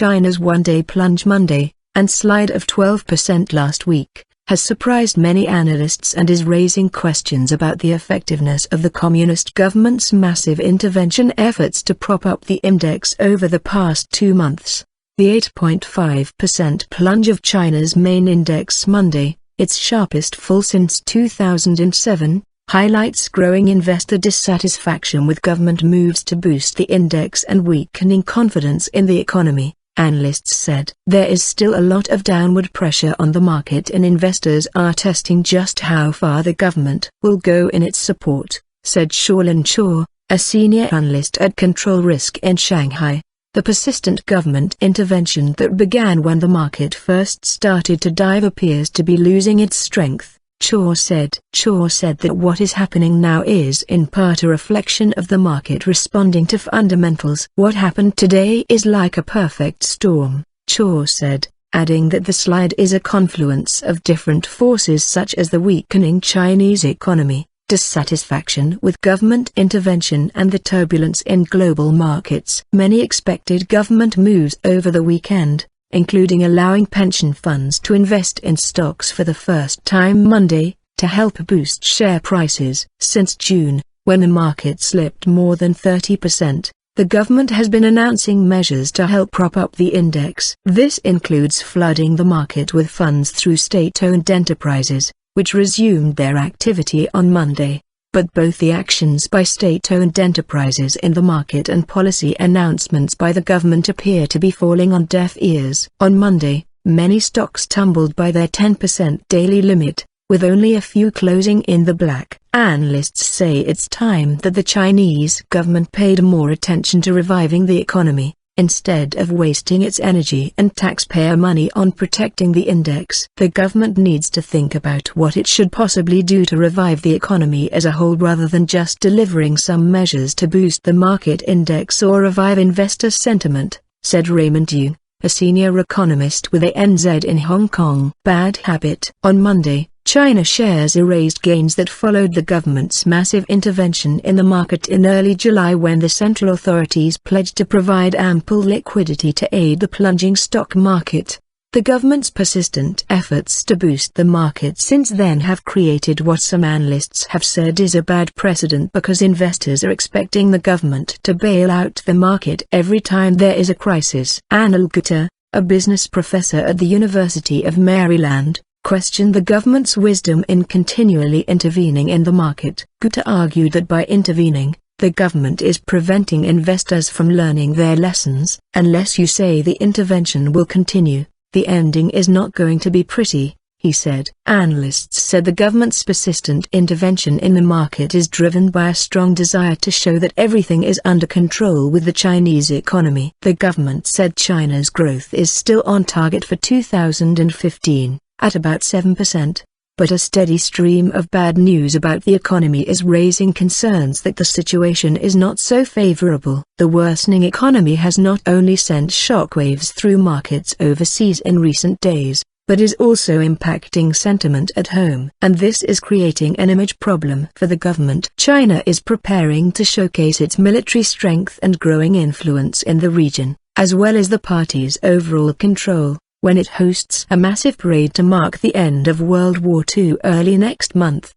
China's one-day plunge Monday, and slide of 12% last week, has surprised many analysts and is raising questions about the effectiveness of the communist government's massive intervention efforts to prop up the index over the past 2 months. The 8.5% plunge of China's main index Monday, its sharpest fall since 2007, highlights growing investor dissatisfaction with government moves to boost the index and weakening confidence in the economy, analysts said. There is still a lot of downward pressure on the market and investors are testing just how far the government will go in its support, said Shawlin Chaw, a senior analyst at Control Risk in Shanghai. The persistent government intervention that began when the market first started to dive appears to be losing its strength, Chaw said. Chaw said that what is happening now is in part a reflection of the market responding to fundamentals. What happened today is like a perfect storm, Chaw said, adding that the slide is a confluence of different forces such as the weakening Chinese economy, dissatisfaction with government intervention and the turbulence in global markets. Many expected government moves over the weekend, including allowing pension funds to invest in stocks for the first time Monday, to help boost share prices. Since June, when the market slipped more than 30%, the government has been announcing measures to help prop up the index. This includes flooding the market with funds through state-owned enterprises, which resumed their activity on Monday. But both the actions by state-owned enterprises in the market and policy announcements by the government appear to be falling on deaf ears. On Monday, many stocks tumbled by their 10% daily limit, with only a few closing in the black. Analysts say it's time that the Chinese government paid more attention to reviving the economy, instead of wasting its energy and taxpayer money on protecting the index. The government needs to think about what it should possibly do to revive the economy as a whole rather than just delivering some measures to boost the market index or revive investor sentiment, said Raymond Yu, a senior economist with ANZ in Hong Kong. Bad habit. On Monday, China shares erased gains that followed the government's massive intervention in the market in early July when the central authorities pledged to provide ample liquidity to aid the plunging stock market. The government's persistent efforts to boost the market since then have created what some analysts have said is a bad precedent because investors are expecting the government to bail out the market every time there is a crisis. Anil Gupta, a business professor at the University of Maryland, questioned the government's wisdom in continually intervening in the market. Gupta argued that by intervening, the government is preventing investors from learning their lessons. Unless you say the intervention will continue, the ending is not going to be pretty, he said. Analysts said the government's persistent intervention in the market is driven by a strong desire to show that everything is under control with the Chinese economy. The government said China's growth is still on target for 2015. At about 7%, but a steady stream of bad news about the economy is raising concerns that the situation is not so favorable. The worsening economy has not only sent shockwaves through markets overseas in recent days, but is also impacting sentiment at home. And this is creating an image problem for the government. China is preparing to showcase its military strength and growing influence in the region, as well as the party's overall control, when it hosts a massive parade to mark the end of World War II early next month.